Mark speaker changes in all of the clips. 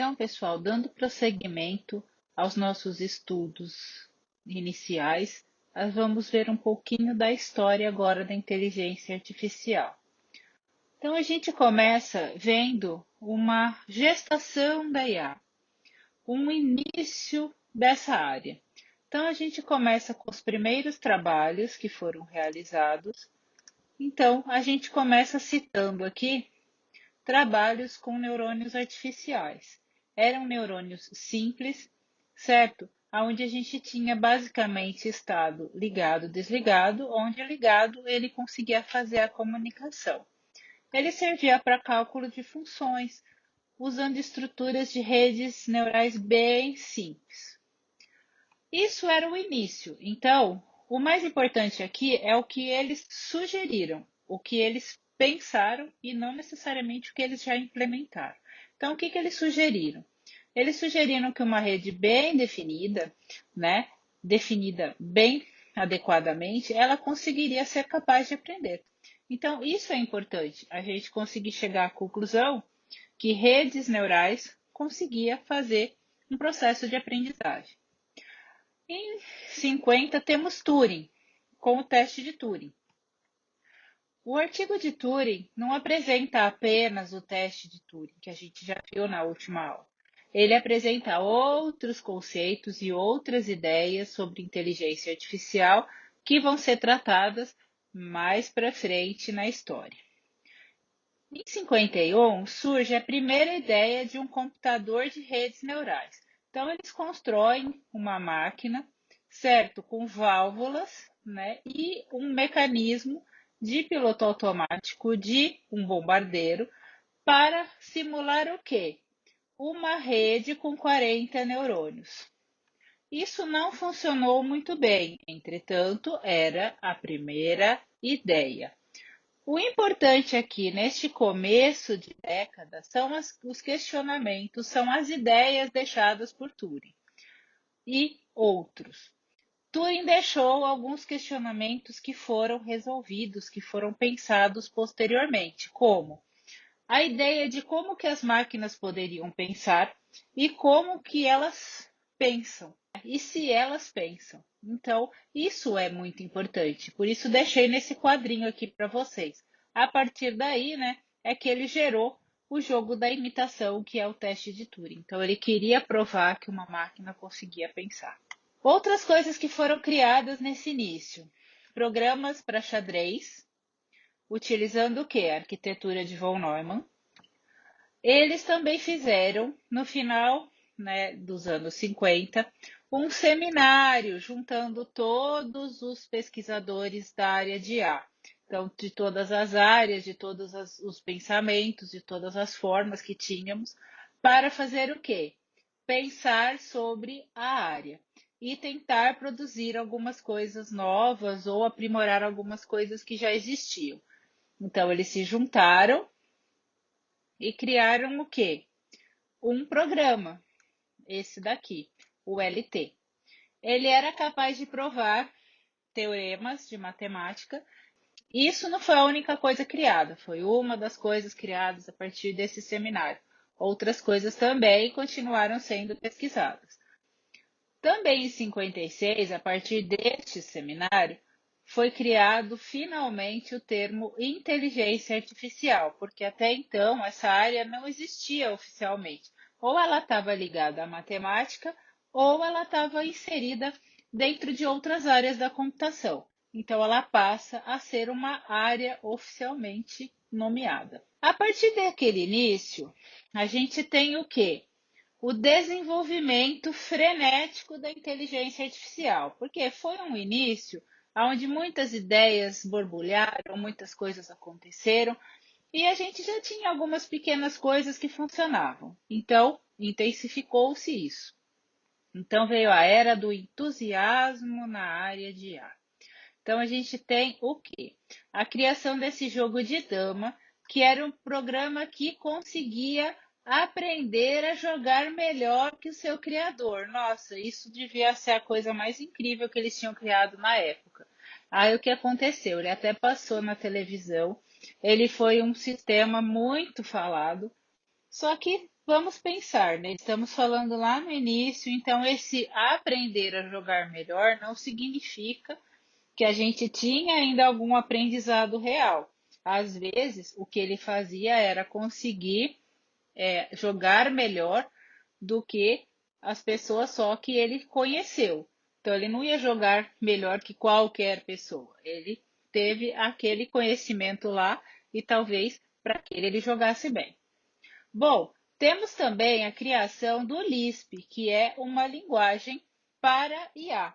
Speaker 1: Então, pessoal, dando prosseguimento aos nossos estudos iniciais, nós vamos ver um pouquinho da história agora da inteligência artificial. Então, a gente começa vendo uma gestação da IA, um início dessa área. Então, a gente começa com os primeiros trabalhos que foram realizados. Então, a gente começa citando aqui trabalhos com neurônios artificiais. Eram neurônios simples, certo? Onde a gente tinha basicamente estado ligado, desligado, onde ligado ele conseguia fazer a comunicação. Ele servia para cálculo de funções, usando estruturas de redes neurais bem simples. Isso era o início. Então, o mais importante aqui é o que eles sugeriram, o que eles pensaram e não necessariamente o que eles já implementaram. Então, o que eles sugeriram? Eles sugeriram que uma rede bem definida, né, definida bem adequadamente, ela conseguiria ser capaz de aprender. Então, isso é importante, a gente conseguir chegar à conclusão que redes neurais conseguia fazer um processo de aprendizagem. Em 50 temos Turing, com o teste de Turing. O artigo de Turing não apresenta apenas o teste de Turing, que a gente já viu na última aula. Ele apresenta outros conceitos e outras ideias sobre inteligência artificial que vão ser tratadas mais para frente na história. Em 51 surge a primeira ideia de um computador de redes neurais. Então, eles constroem uma máquina, certo, com válvulas, né, e um mecanismo de piloto automático de um bombardeiro para simular o quê? Uma rede com 40 neurônios. Isso não funcionou muito bem, entretanto, era a primeira ideia. O importante aqui, neste começo de década, são os questionamentos, são as ideias deixadas por Turing e outros. Turing deixou alguns questionamentos que foram resolvidos, que foram pensados posteriormente, como a ideia de como que as máquinas poderiam pensar e como que elas pensam, e se elas pensam. Então, isso é muito importante. Por isso, deixei nesse quadrinho aqui para vocês. A partir daí, né, é que ele gerou o jogo da imitação, que é o teste de Turing. Então, ele queria provar que uma máquina conseguia pensar. Outras coisas que foram criadas nesse início. Programas para xadrez, utilizando o quê? A arquitetura de von Neumann. Eles também fizeram, no final, né, dos anos 50, um seminário juntando todos os pesquisadores da área de IA. Então, de todas as áreas, de todos os pensamentos, de todas as formas que tínhamos, para fazer o quê? Pensar sobre a área e tentar produzir algumas coisas novas ou aprimorar algumas coisas que já existiam. Então, eles se juntaram e criaram o quê? Um programa, esse daqui, o LT. Ele era capaz de provar teoremas de matemática. Isso não foi a única coisa criada, foi uma das coisas criadas a partir desse seminário. Outras coisas também continuaram sendo pesquisadas. Também em 56, a partir deste seminário, foi criado finalmente o termo inteligência artificial, porque até então essa área não existia oficialmente. Ou ela estava ligada à matemática, ou ela estava inserida dentro de outras áreas da computação. Então ela passa a ser uma área oficialmente nomeada. A partir daquele início, a gente tem o quê? O desenvolvimento frenético da inteligência artificial, porque foi um início onde muitas ideias borbulharam, muitas coisas aconteceram e a gente já tinha algumas pequenas coisas que funcionavam. Então, intensificou-se isso. Então veio a era do entusiasmo na área de IA. Então a gente tem o quê? A criação desse jogo de dama, que era um programa que conseguia aprender a jogar melhor que o seu criador. Nossa, isso devia ser a coisa mais incrível que eles tinham criado na época. Aí o que aconteceu? Ele até passou na televisão, ele foi um sistema muito falado, só que vamos pensar, né? Estamos falando lá no início, então esse aprender a jogar melhor não significa que a gente tinha ainda algum aprendizado real. Às vezes, o que ele fazia era conseguir jogar melhor do que as pessoas só que ele conheceu. Então, ele não ia jogar melhor que qualquer pessoa. Ele teve aquele conhecimento lá e talvez para aquele ele jogasse bem. Bom, temos também a criação do Lisp, que é uma linguagem para IA.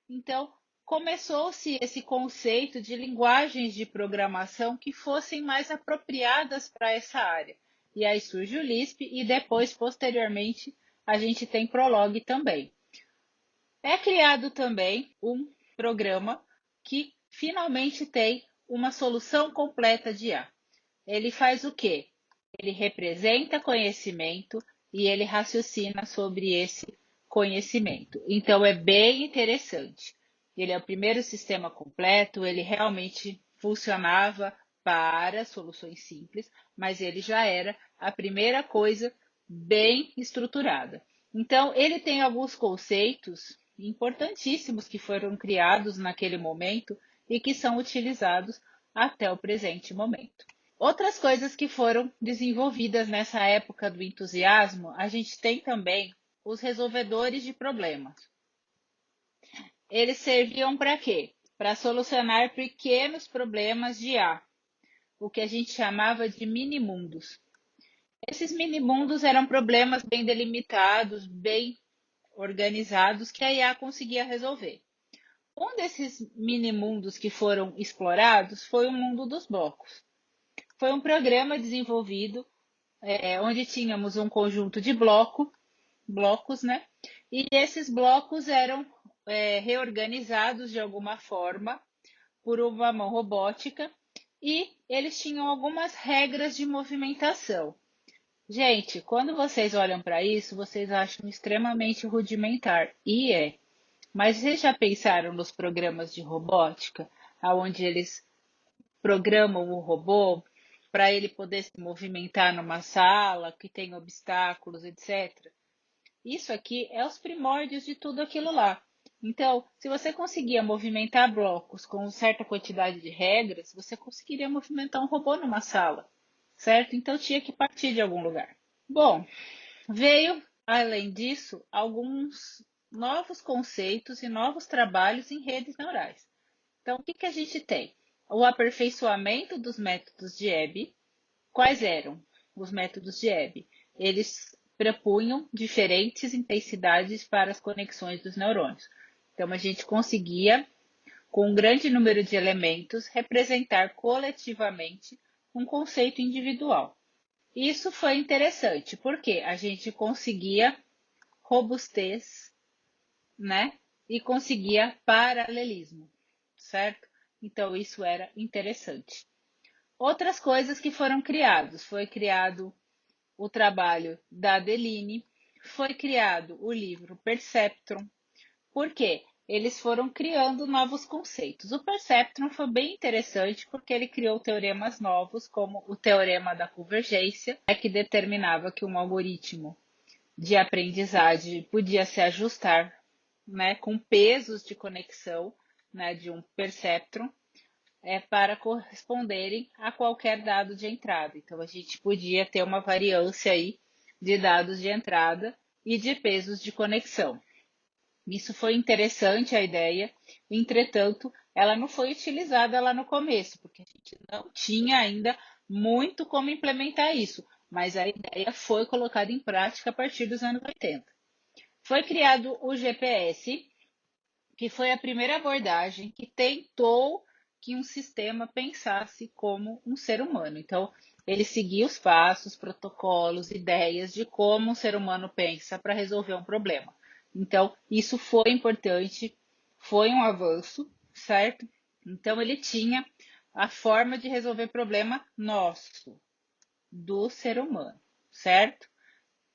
Speaker 1: Então, começou-se esse conceito de linguagens de programação que fossem mais apropriadas para essa área. E aí surge o Lisp e depois, posteriormente, a gente tem Prolog também. É criado também um programa que finalmente tem uma solução completa de IA. Ele faz o quê? Ele representa conhecimento e ele raciocina sobre esse conhecimento. Então é bem interessante. Ele é o primeiro sistema completo, ele realmente funcionava para soluções simples, mas ele já era a primeira coisa bem estruturada. Então, ele tem alguns conceitos importantíssimos que foram criados naquele momento e que são utilizados até o presente momento. Outras coisas que foram desenvolvidas nessa época do entusiasmo, a gente tem também os resolvedores de problemas. Eles serviam para quê? Para solucionar pequenos problemas de A, o que a gente chamava de minimundos. Esses minimundos eram problemas bem delimitados, bem organizados, que a IA conseguia resolver. Um desses minimundos que foram explorados foi o mundo dos blocos. Foi um programa desenvolvido onde tínhamos um conjunto de blocos, né? E esses blocos eram reorganizados de alguma forma por uma mão robótica e eles tinham algumas regras de movimentação. Gente, quando vocês olham para isso, vocês acham extremamente rudimentar, e é. Mas vocês já pensaram nos programas de robótica, onde eles programam o robô para ele poder se movimentar numa sala que tem obstáculos, etc. Isso aqui é os primórdios de tudo aquilo lá. Então, se você conseguia movimentar blocos com certa quantidade de regras, você conseguiria movimentar um robô numa sala, certo? Então tinha que partir de algum lugar. Bom, veio, além disso, alguns novos conceitos e novos trabalhos em redes neurais. Então, o que a gente tem? O aperfeiçoamento dos métodos de Hebb. Quais eram os métodos de Hebb? Eles propunham diferentes intensidades para as conexões dos neurônios. Então, a gente conseguia, com um grande número de elementos, representar coletivamente um conceito individual. Isso foi interessante, porque a gente conseguia robustez, né? E conseguia paralelismo, certo? Então, isso era interessante. Outras coisas que foram criados, foi criado o trabalho da Adeline, foi criado o livro Perceptron. Por quê? Eles foram criando novos conceitos. O Perceptron foi bem interessante porque ele criou teoremas novos, como o teorema da convergência, que determinava que um algoritmo de aprendizagem podia se ajustar, né, com pesos de conexão, né, de um perceptron, para corresponderem a qualquer dado de entrada. Então, a gente podia ter uma variância aí de dados de entrada e de pesos de conexão. Isso foi interessante a ideia, entretanto, ela não foi utilizada lá no começo, porque a gente não tinha ainda muito como implementar isso, mas a ideia foi colocada em prática a partir dos anos 80. Foi criado o GPS, que foi a primeira abordagem que tentou que um sistema pensasse como um ser humano. Então, ele seguia os passos, protocolos, ideias de como um ser humano pensa para resolver um problema. Então, isso foi importante, foi um avanço, certo? Então, ele tinha a forma de resolver problema nosso, do ser humano, certo?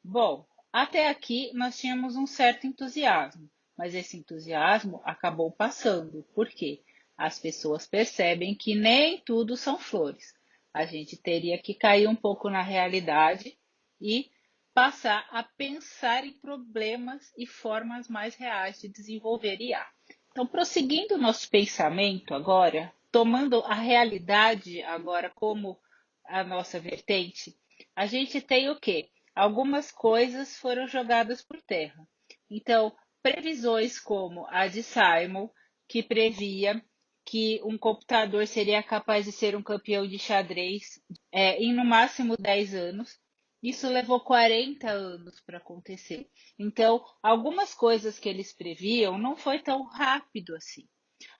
Speaker 1: Bom, até aqui nós tínhamos um certo entusiasmo, mas esse entusiasmo acabou passando. Por quê? As pessoas percebem que nem tudo são flores. A gente teria que cair um pouco na realidade e passar a pensar em problemas e formas mais reais de desenvolver IA. Então, prosseguindo o nosso pensamento agora, tomando a realidade agora como a nossa vertente, a gente tem o quê? Algumas coisas foram jogadas por terra. Então, previsões como a de Simon, que previa que um computador seria capaz de ser um campeão de xadrez em no máximo 10 anos, isso levou 40 anos para acontecer. Então, algumas coisas que eles previam não foi tão rápido assim.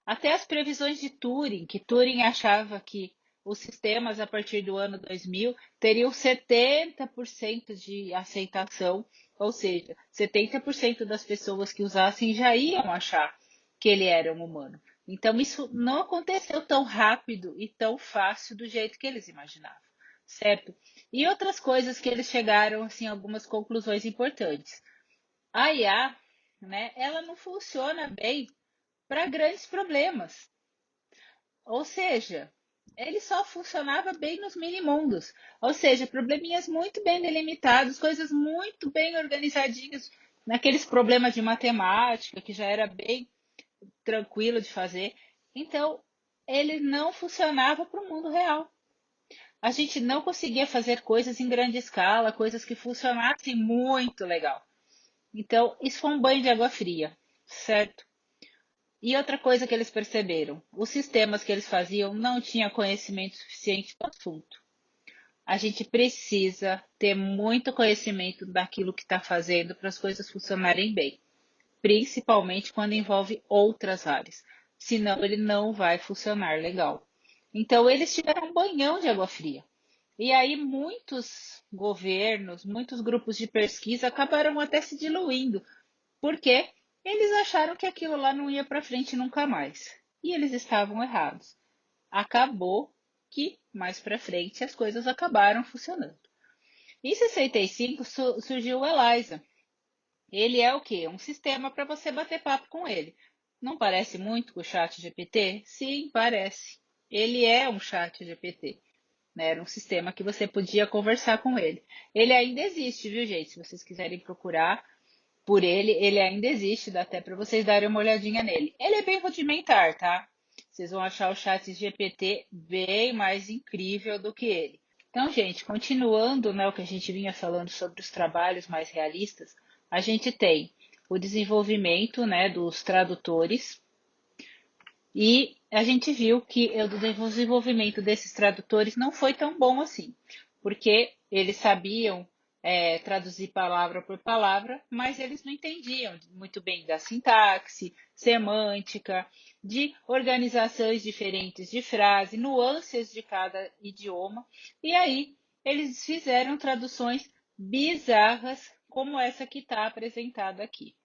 Speaker 1: Até as previsões de Turing, que Turing achava que os sistemas a partir do ano 2000 teriam 70% de aceitação, ou seja, 70% das pessoas que usassem já iam achar que ele era um humano. Então, isso não aconteceu tão rápido e tão fácil do jeito que eles imaginavam, certo? E outras coisas que eles chegaram, assim, algumas conclusões importantes. A IA, né, ela não funciona bem para grandes problemas. Ou seja, ele só funcionava bem nos minimundos. Ou seja, probleminhas muito bem delimitados, coisas muito bem organizadinhas, naqueles problemas de matemática, que já era bem tranquilo de fazer. Então, ele não funcionava para o mundo real. A gente não conseguia fazer coisas em grande escala, coisas que funcionassem muito legal. Então, isso foi um banho de água fria, certo? E outra coisa que eles perceberam, os sistemas que eles faziam não tinham conhecimento suficiente do assunto. A gente precisa ter muito conhecimento daquilo que está fazendo para as coisas funcionarem bem, principalmente quando envolve outras áreas, senão ele não vai funcionar legal. Então eles tiveram um banhão de água fria. E aí muitos governos, muitos grupos de pesquisa acabaram até se diluindo, porque eles acharam que aquilo lá não ia para frente nunca mais. E eles estavam errados. Acabou que mais para frente as coisas acabaram funcionando. Em 65 surgiu o ELIZA. Ele é o quê? Um sistema para você bater papo com ele. Não parece muito com o chat GPT? Sim, parece. Ele é um chat GPT. Né? Era um sistema que você podia conversar com ele. Ele ainda existe, viu, gente? Se vocês quiserem procurar, por ele, ele ainda existe, dá até para vocês darem uma olhadinha nele. Ele é bem rudimentar, tá? Vocês vão achar o chat GPT bem mais incrível do que ele. Então, gente, continuando, né, o que a gente vinha falando sobre os trabalhos mais realistas, a gente tem o desenvolvimento, né, dos tradutores, e a gente viu que o desenvolvimento desses tradutores não foi tão bom assim, porque eles sabiam traduzir palavra por palavra, mas eles não entendiam muito bem da sintaxe, semântica, de organizações diferentes de frase, nuances de cada idioma, e aí eles fizeram traduções bizarras como essa que está apresentada aqui.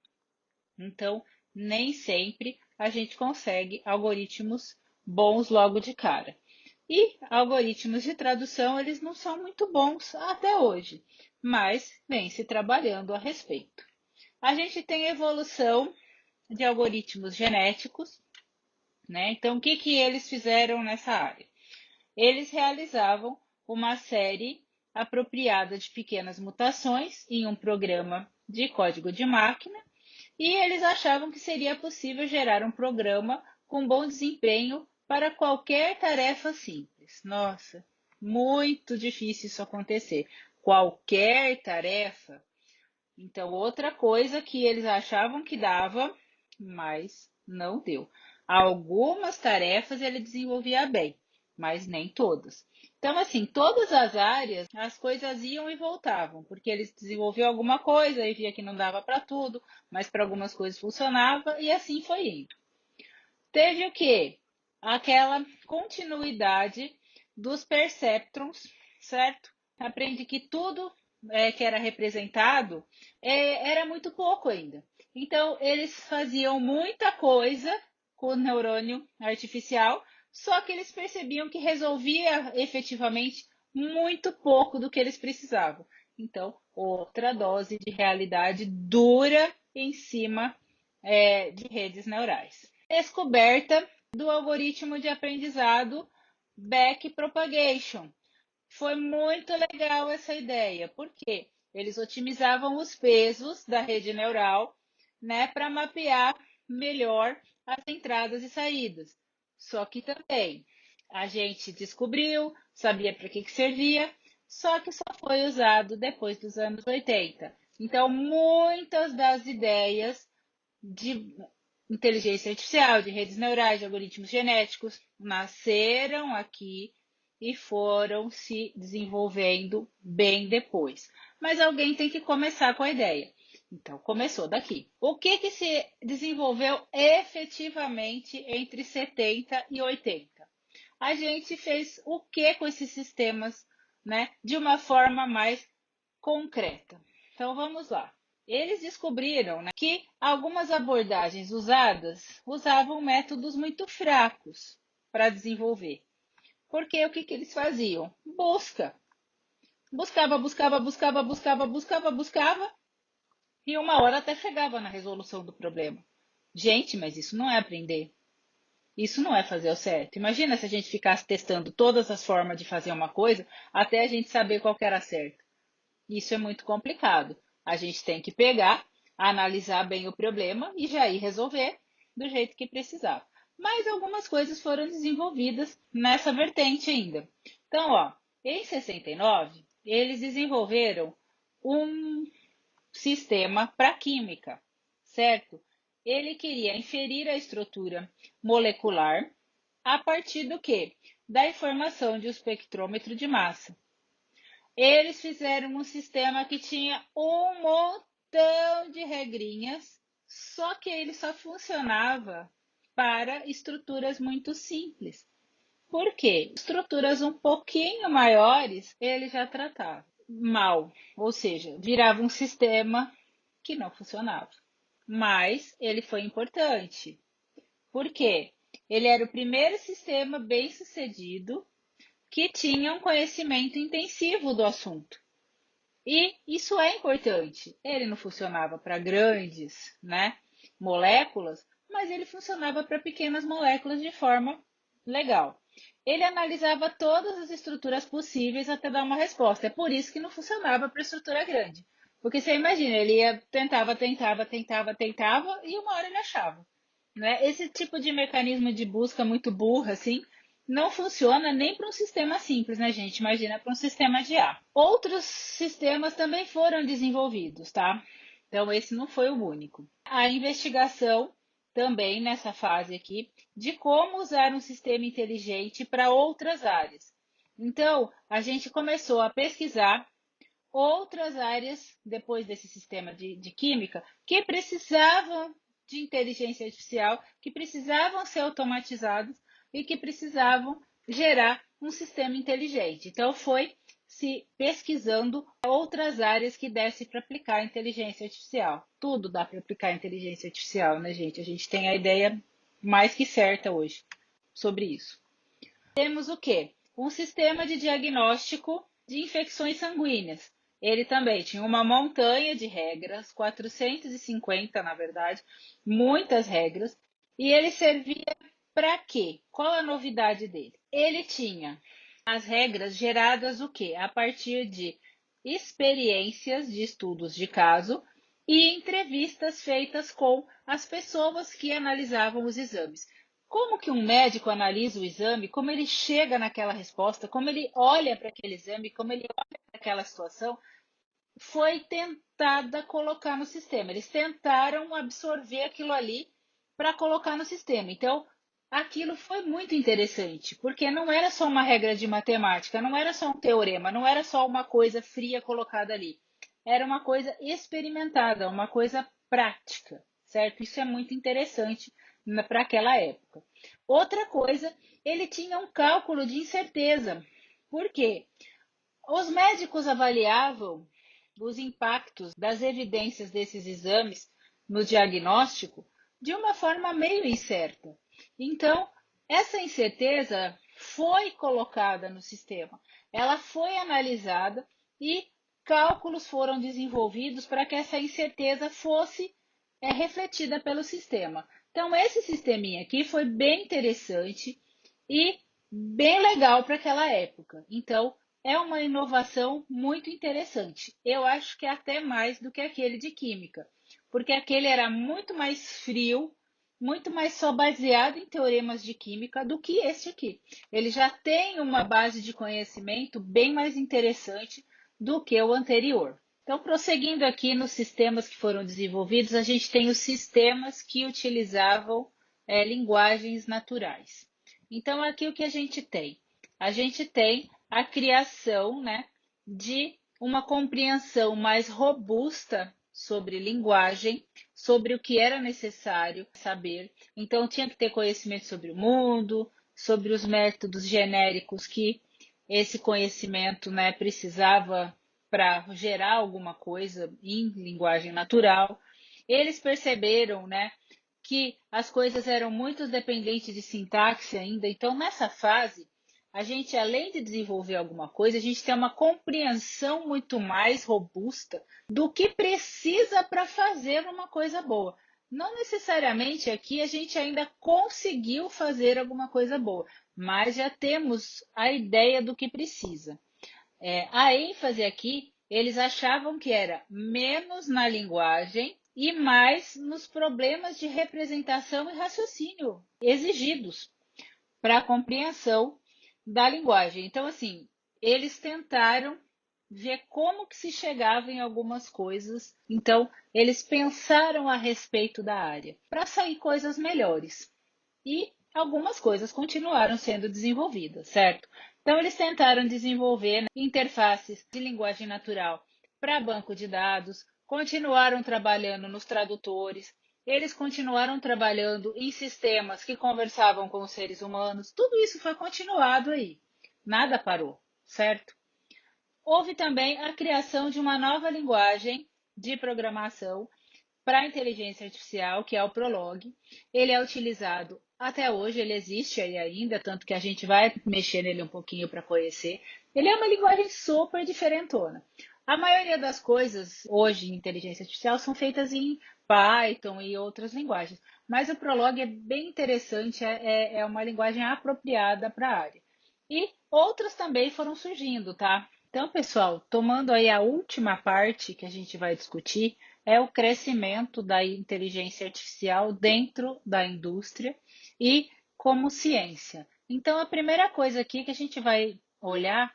Speaker 1: Então, nem sempre a gente consegue algoritmos bons logo de cara. E algoritmos de tradução, eles não são muito bons até hoje, mas vem se trabalhando a respeito. A gente tem evolução de algoritmos genéticos, né? Então, o que, que eles fizeram nessa área? Eles realizavam uma série apropriada de pequenas mutações em um programa de código de máquina e eles achavam que seria possível gerar um programa com bom desempenho para qualquer tarefa simples. Nossa, muito difícil isso acontecer. Qualquer tarefa. Então, outra coisa que eles achavam que dava, mas não deu. Algumas tarefas ele desenvolvia bem, mas nem todas. Então, assim, todas as áreas, as coisas iam e voltavam, porque eles desenvolviam alguma coisa e via que não dava para tudo, mas para algumas coisas funcionava, e assim foi indo. Teve o quê? Aquela continuidade dos perceptrons, certo? Aprende que tudo que era representado era muito pouco ainda. Então, eles faziam muita coisa com o neurônio artificial, só que eles percebiam que resolvia efetivamente muito pouco do que eles precisavam. Então, outra dose de realidade dura em cima de redes neurais. Descoberta do algoritmo de aprendizado backpropagation. Foi muito legal essa ideia, porque Eles otimizavam os pesos da rede neural, né, para mapear melhor as entradas e saídas. Só que também a gente descobriu, sabia para que servia, só que só foi usado depois dos anos 80. Então, muitas das ideias de inteligência artificial, de redes neurais, de algoritmos genéticos, nasceram aqui e foram se desenvolvendo bem depois. Mas alguém tem que começar com a ideia. Então, começou daqui. O que se desenvolveu efetivamente entre 70 e 80? A gente fez o que com esses sistemas, né, de uma forma mais concreta. Então, vamos lá. Eles descobriram, né, que algumas abordagens usavam métodos muito fracos para desenvolver. Porque o que eles faziam? Buscava, e uma hora até chegava na resolução do problema. Gente, mas isso não é aprender. Isso não é fazer o certo. Imagina se a gente ficasse testando todas as formas de fazer uma coisa até a gente saber qual que era certo. Isso é muito complicado. A gente tem que pegar, analisar bem o problema e já ir resolver do jeito que precisava. Mas algumas coisas foram desenvolvidas nessa vertente ainda. Então, ó, em 69, eles desenvolveram um sistema para química, certo? Ele queria inferir a estrutura molecular a partir do quê? Da informação de um espectrômetro de massa. Eles fizeram um sistema que tinha um montão de regrinhas, só que ele só funcionava para estruturas muito simples. Por quê? Estruturas um pouquinho maiores, ele já tratava mal, ou seja, virava um sistema que não funcionava. Mas ele foi importante. Por quê? Ele era o primeiro sistema bem sucedido que tinha um conhecimento intensivo do assunto. E isso é importante. Ele não funcionava para grandes, né, moléculas, mas ele funcionava para pequenas moléculas de forma legal. Ele analisava todas as estruturas possíveis até dar uma resposta. É por isso que não funcionava para estrutura grande. Porque você imagina, ele tentava e uma hora ele achava. Né? Esse tipo de mecanismo de busca muito burro, assim, não funciona nem para um sistema simples, né, gente? Imagina para um sistema de A. Outros sistemas também foram desenvolvidos, tá? Então, esse não foi o único. A investigação também nessa fase aqui de como usar um sistema inteligente para outras áreas. Então, a gente começou a pesquisar outras áreas, depois desse sistema de química, que precisavam de inteligência artificial, que precisavam ser automatizados e que precisavam gerar um sistema inteligente. Então, foi se pesquisando outras áreas que desse para aplicar inteligência artificial. Tudo dá para aplicar inteligência artificial, né, gente? A gente tem a ideia mais que certa hoje sobre isso. Temos o quê? Um sistema de diagnóstico de infecções sanguíneas. Ele também tinha uma montanha de regras, 450 na verdade, muitas regras, e ele servia para quê? Qual a novidade dele? Ele tinha as regras geradas o quê? A partir de experiências de estudos de caso e entrevistas feitas com as pessoas que analisavam os exames. Como que um médico analisa o exame, como ele chega naquela resposta, como ele olha para aquele exame, como ele olha para aquela situação, foi tentada colocar no sistema. Eles tentaram absorver aquilo ali para colocar no sistema. Então, aquilo foi muito interessante, porque não era só uma regra de matemática, não era só um teorema, não era só uma coisa fria colocada ali. Era uma coisa experimentada, uma coisa prática, certo? Isso é muito interessante para aquela época. Outra coisa, ele tinha um cálculo de incerteza. Por quê? Os médicos avaliavam os impactos das evidências desses exames no diagnóstico de uma forma meio incerta. Então, essa incerteza foi colocada no sistema, ela foi analisada e cálculos foram desenvolvidos para que essa incerteza fosse refletida pelo sistema. Então, esse sisteminha aqui foi bem interessante e bem legal para aquela época. Então, é uma inovação muito interessante. Eu acho que é até mais do que aquele de química, porque aquele era muito mais frio, muito mais só baseado em teoremas de química do que esse aqui. Ele já tem uma base de conhecimento bem mais interessante do que o anterior. Então, prosseguindo aqui nos sistemas que foram desenvolvidos, a gente tem os sistemas que utilizavam linguagens naturais. Então, aqui o que a gente tem? A gente tem a criação, né, de uma compreensão mais robusta sobre linguagem, sobre o que era necessário saber. Então, tinha que ter conhecimento sobre o mundo, sobre os métodos genéricos que esse conhecimento, né, precisava para gerar alguma coisa em linguagem natural. Eles perceberam, né, que as coisas eram muito dependentes de sintaxe ainda. Então, nessa fase, a gente, além de desenvolver alguma coisa, a gente tem uma compreensão muito mais robusta do que precisa para fazer uma coisa boa. Não necessariamente aqui a gente ainda conseguiu fazer alguma coisa boa, mas já temos a ideia do que precisa. A ênfase aqui, eles achavam que era menos na linguagem e mais nos problemas de representação e raciocínio exigidos para a compreensão da linguagem. Então, assim, eles tentaram ver como que se chegava em algumas coisas. Então, eles pensaram a respeito da área para sair coisas melhores. E algumas coisas continuaram sendo desenvolvidas, certo? Então, eles tentaram desenvolver, né, interfaces de linguagem natural para banco de dados, continuaram trabalhando nos tradutores, eles continuaram trabalhando em sistemas que conversavam com os seres humanos, tudo isso foi continuado aí, nada parou, certo? Houve também a criação de uma nova linguagem de programação para a inteligência artificial, que é o Prolog. Ele é utilizado até hoje, ele existe aí ainda, tanto que a gente vai mexer nele um pouquinho para conhecer. Ele é uma linguagem super diferentona. A maioria das coisas hoje em inteligência artificial são feitas em Python e outras linguagens, mas o Prolog é bem interessante, é uma linguagem apropriada para a área. E outras também foram surgindo, tá? Então, pessoal, tomando aí a última parte que a gente vai discutir, é o crescimento da inteligência artificial dentro da indústria e como ciência. Então, a primeira coisa aqui que a gente vai olhar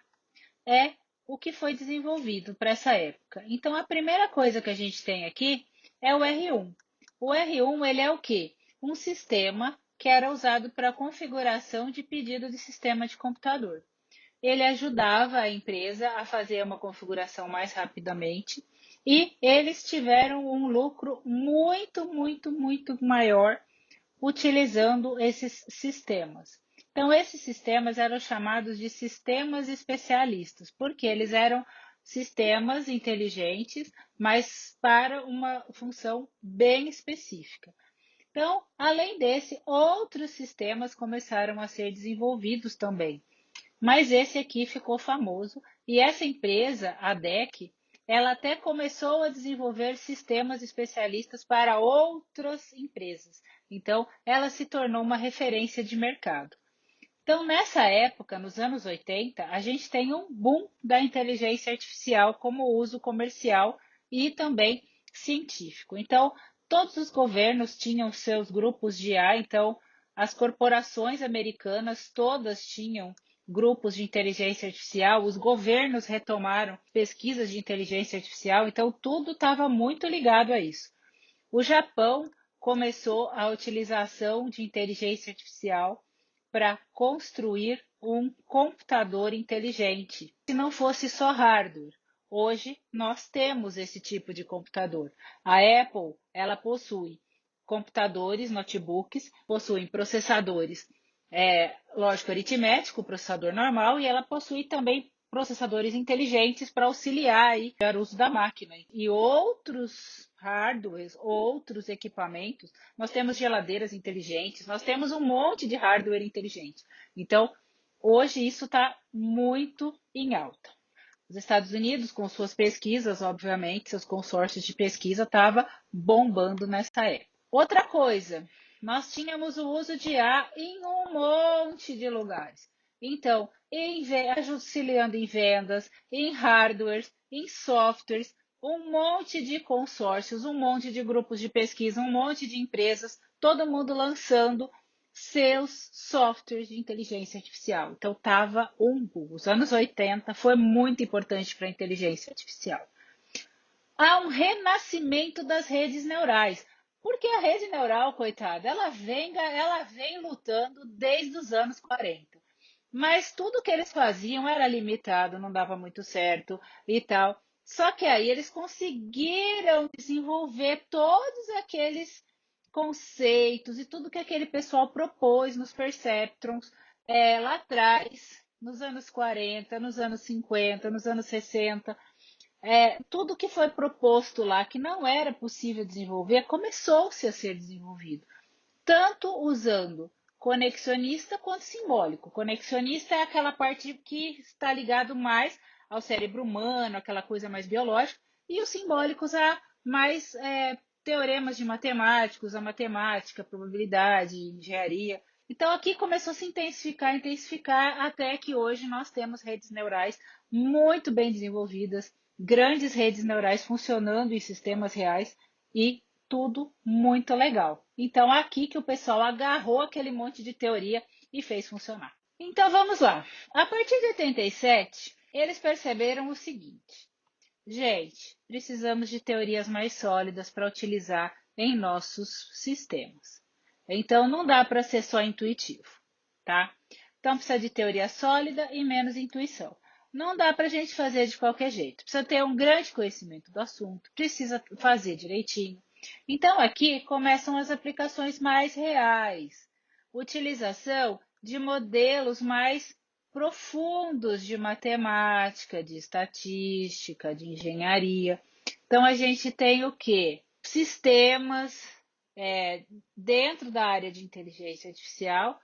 Speaker 1: é o que foi desenvolvido para essa época. Então, a primeira coisa que a gente tem aqui é o R1. O R1 ele é o quê? Um sistema que era usado para configuração de pedido de sistema de computador. Ele ajudava a empresa a fazer uma configuração mais rapidamente e eles tiveram um lucro muito maior utilizando esses sistemas. Então, esses sistemas eram chamados de sistemas especialistas, porque eles eram sistemas inteligentes, mas para uma função bem específica. Então, além desse, outros sistemas começaram a ser desenvolvidos também. Mas esse aqui ficou famoso e essa empresa, a DEC, ela até começou a desenvolver sistemas especialistas para outras empresas. Então, ela se tornou uma referência de mercado. Então, nessa época, nos anos 80, a gente tem um boom da inteligência artificial como uso comercial e também científico. Então, todos os governos tinham seus grupos de IA, então as corporações americanas todas tinham grupos de inteligência artificial, os governos retomaram pesquisas de inteligência artificial, então tudo estava muito ligado a isso. O Japão começou a utilização de inteligência artificial para construir um computador inteligente. Se não fosse só hardware, hoje nós temos esse tipo de computador. A Apple, ela possui computadores, notebooks, possuem processadores, lógico, aritmético, processador normal, e ela possui também processadores inteligentes para auxiliar aí o uso da máquina. E outros hardwares, outros equipamentos, nós temos geladeiras inteligentes, nós temos um monte de hardware inteligente. Então, hoje isso está muito em alta. Os Estados Unidos, com suas pesquisas, obviamente, seus consórcios de pesquisa, estava bombando nessa época. Outra coisa, nós tínhamos o uso de IA em um monte de lugares. Então, auxiliando em vendas, em hardwares, em softwares, um monte de consórcios, um monte de grupos de pesquisa, um monte de empresas, todo mundo lançando seus softwares de inteligência artificial. Então, estava um boom. Os anos 80 foi muito importante para a inteligência artificial. Há um renascimento das redes neurais, porque a rede neural, coitada, ela vem lutando desde os anos 40. Mas tudo que eles faziam era limitado, não dava muito certo e tal. Só que aí eles conseguiram desenvolver todos aqueles conceitos e tudo que aquele pessoal propôs nos perceptrons lá atrás, nos anos 40, nos anos 50, nos anos 60. Tudo que foi proposto lá que não era possível desenvolver começou-se a ser desenvolvido, tanto usando conexionista quanto simbólico. Conexionista é aquela parte que está ligado mais ao cérebro humano, aquela coisa mais biológica, e os simbólicos a mais teoremas de matemáticos, a matemática, probabilidade, engenharia. Então aqui começou a se intensificar, intensificar, até que hoje nós temos redes neurais muito bem desenvolvidas, grandes redes neurais funcionando em sistemas reais e tudo muito legal. Então, aqui que o pessoal agarrou aquele monte de teoria e fez funcionar. Então, vamos lá. A partir de 87, eles perceberam o seguinte: gente, precisamos de teorias mais sólidas para utilizar em nossos sistemas. Então, não dá para ser só intuitivo, tá? Então, precisa de teoria sólida e menos intuição. Não dá para a gente fazer de qualquer jeito. Precisa ter um grande conhecimento do assunto, precisa fazer direitinho. Então, aqui começam as aplicações mais reais. Utilização de modelos mais profundos de matemática, de estatística, de engenharia. Então, a gente tem o quê? Sistemas dentro da área de inteligência artificial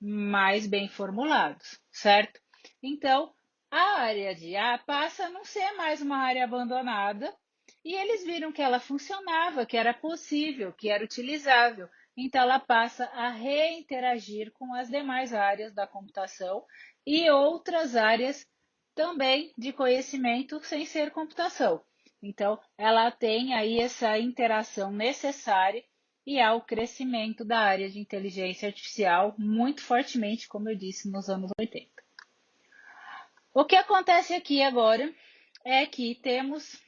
Speaker 1: mais bem formulados, certo? Então, a área de IA passa a não ser mais uma área abandonada e eles viram que ela funcionava, que era possível, que era utilizável. Então, ela passa a reinteragir com as demais áreas da computação e outras áreas também de conhecimento sem ser computação. Então, ela tem aí essa interação necessária e há o crescimento da área de inteligência artificial muito fortemente, como eu disse, nos anos 80. O que acontece aqui agora é que temos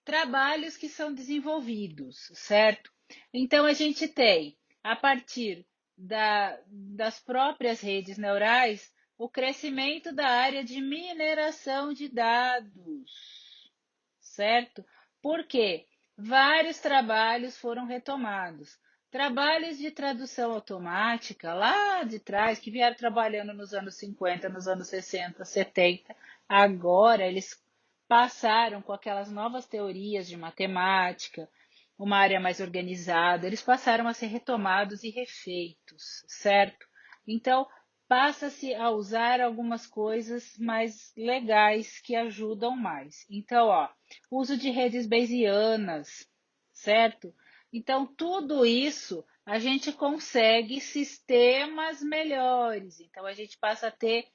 Speaker 1: trabalhos que são desenvolvidos, certo? Então, a gente tem, a partir das próprias redes neurais, o crescimento da área de mineração de dados, certo? Por quê? Vários trabalhos foram retomados. Trabalhos de tradução automática, lá de trás, que vieram trabalhando nos anos 50, nos anos 60, 70, agora eles passaram com aquelas novas teorias de matemática, uma área mais organizada, eles passaram a ser retomados e refeitos, certo? Então, passa-se a usar algumas coisas mais legais que ajudam mais. Então, uso de redes bayesianas, certo? Então, tudo isso a gente consegue sistemas melhores. Então, a gente passa a ter,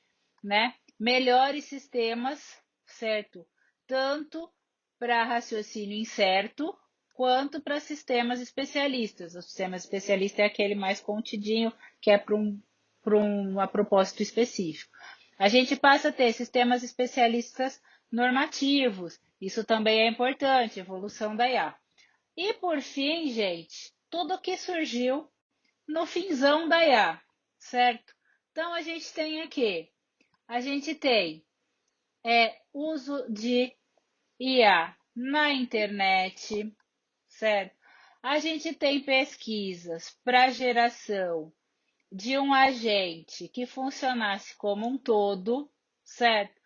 Speaker 1: né, melhores sistemas, certo? Tanto para raciocínio incerto, quanto para sistemas especialistas. O sistema especialista é aquele mais contidinho, que é para um propósito específico. A gente passa a ter sistemas especialistas normativos. Isso também é importante, evolução da IA. E por fim, gente, tudo que surgiu no finzão da IA, certo? Então a gente tem aqui, a gente tem uso de IA na internet, certo? A gente tem pesquisas para geração de um agente que funcionasse como um todo, certo?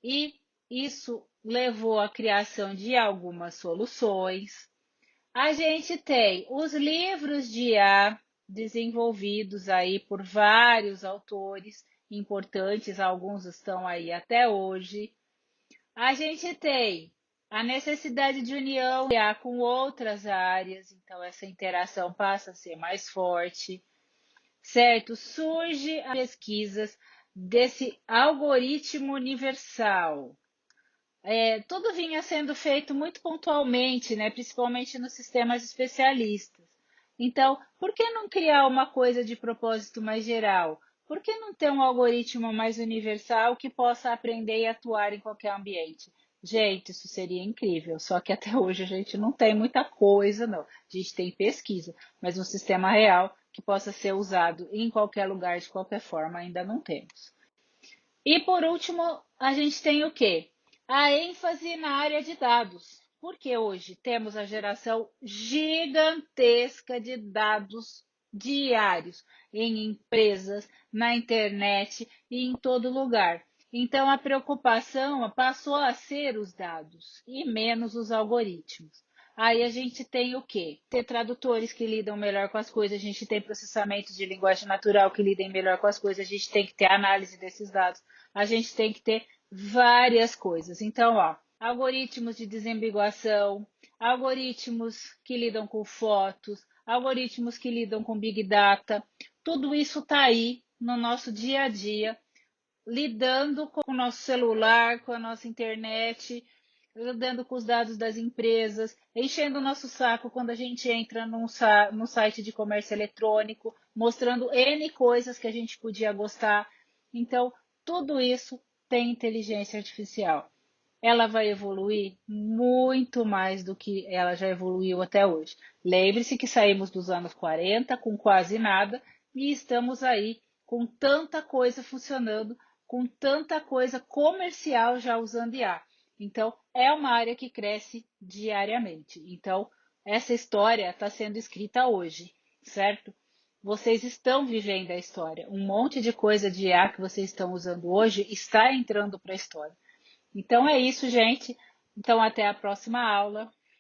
Speaker 1: E isso levou à criação de algumas soluções. A gente tem os livros de IA desenvolvidos aí por vários autores importantes, alguns estão aí até hoje. A gente tem a necessidade de união com outras áreas, então essa interação passa a ser mais forte, certo? Surge as pesquisas desse algoritmo universal. Tudo vinha sendo feito muito pontualmente, né? Principalmente nos sistemas especialistas. Então, por que não criar uma coisa de propósito mais geral? Por que não ter um algoritmo mais universal que possa aprender e atuar em qualquer ambiente? Gente, isso seria incrível, só que até hoje a gente não tem muita coisa, não. A gente tem pesquisa, mas um sistema real que possa ser usado em qualquer lugar, de qualquer forma, ainda não temos. E por último, a gente tem o quê? A ênfase na área de dados, porque hoje temos a geração gigantesca de dados diários em empresas, na internet e em todo lugar. Então a preocupação passou a ser os dados e menos os algoritmos. Aí a gente tem o quê? Ter tradutores que lidam melhor com as coisas, a gente tem processamento de linguagem natural que lidem melhor com as coisas, a gente tem que ter análise desses dados, a gente tem que ter várias coisas. Então, ó, algoritmos de desambiguação, algoritmos que lidam com fotos, algoritmos que lidam com big data, tudo isso está aí no nosso dia a dia, lidando com o nosso celular, com a nossa internet, lidando com os dados das empresas, enchendo o nosso saco quando a gente entra no site de comércio eletrônico, mostrando N coisas que a gente podia gostar. Então, tudo isso tem inteligência artificial. Ela vai evoluir muito mais do que ela já evoluiu até hoje. Lembre-se que saímos dos anos 40 com quase nada e estamos aí com tanta coisa funcionando, com tanta coisa comercial já usando IA. Então, é uma área que cresce diariamente. Então, essa história está sendo escrita hoje, certo? Vocês estão vivendo a história. Um monte de coisa de IA que vocês estão usando hoje está entrando para a história. Então é isso, gente. Então até a próxima aula.